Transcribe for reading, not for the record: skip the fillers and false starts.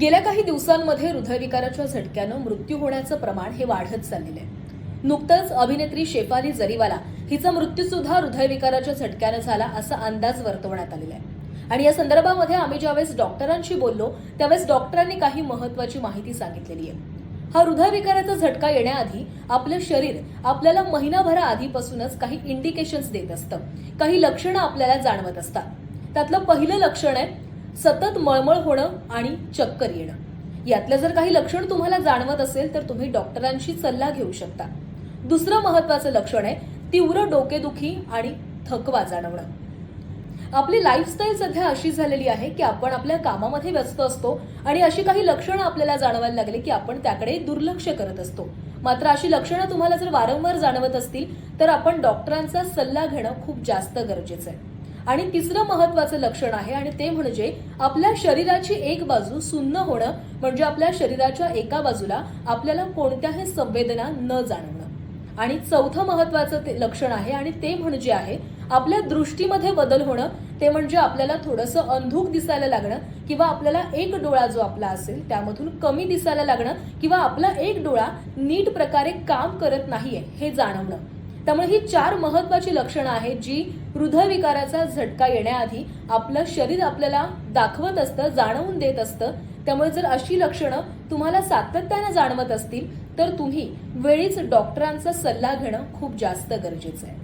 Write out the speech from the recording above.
गेल्या काही दिवसांमध्ये हृदयविकाराच्या झटक्यानं मृत्यू होण्याचं प्रमाण हे वाढत चाललेलं आहे. नुकतंच अभिनेत्री शेफाली जरीवाला हिचा मृत्यू सुद्धा हृदयविकाराच्या झटक्यानं झाला असा अंदाज वर्तवण्यात आलेला आहे. आणि या संदर्भामध्ये आम्ही ज्यावेळेस डॉक्टरांशी बोललो त्यावेळेस डॉक्टरांनी काही महत्त्वाची माहिती सांगितलेली आहे. हा हृदयविकाराचा झटका येण्याआधी आपलं शरीर आपल्याला महिनाभरा आधीपासूनच काही इंडिकेशन्स देत असतं, काही लक्षणं आपल्याला जाणवत असतात. त्यातलं पहिलं लक्षण आहे सतत मळमळ होणं आणि चक्कर येणं. यातलं जर काही लक्षण तुम्हाला जाणवत असेल तर तुम्ही डॉक्टरांशी सल्ला घेऊ शकता. दुसरं महत्त्वाचं लक्षण आहे तीव्र डोकेदुखी आणि थकवा जाणवणं. आपली लाईफस्टाईल सध्या अशी झालेली आहे की आपण आपल्या कामामध्ये व्यस्त असतो आणि अशी काही लक्षणं आपल्याला जाणवायला लागली की आपण त्याकडे दुर्लक्ष करत असतो. मात्र अशी लक्षणं तुम्हाला जर वारंवार जाणवत असतील तर आपण डॉक्टरांचा सल्ला घेणं खूप जास्त गरजेचं आहे. आणि तिसरं महत्त्वाचं लक्षण आहे आणि ते म्हणजे आपल्या शरीराची एक बाजू सुन्न होणं, म्हणजे आपल्या शरीराच्या एका बाजूला आपल्याला कोणत्याही संवेदना न जाणवणं. आणि चौथं महत्त्वाचं लक्षण आहे आणि ते म्हणजे आहे आपल्या दृष्टीमध्ये बदल होणं, ते म्हणजे आपल्याला थोडंसं अंधुक दिसायला लागणं किंवा आपल्याला एक डोळा जो आपला असेल त्यामधून कमी दिसायला लागणं किंवा आपला एक डोळा नीट प्रकारे काम करत नाहीये हे जाणवणं. त्यामुळे ही 4 महत्त्वाची लक्षणं आहेत जी हृदयविकाराचा झटका येण्याआधी आपलं शरीर आपल्याला दाखवत असतं, जाणवून देत असतं. त्यामुळे जर अशी लक्षणं तुम्हाला सातत्यानं जाणवत असतील तर तुम्ही वेळीच डॉक्टरांचा सल्ला घेणं खूप जास्त गरजेचं आहे.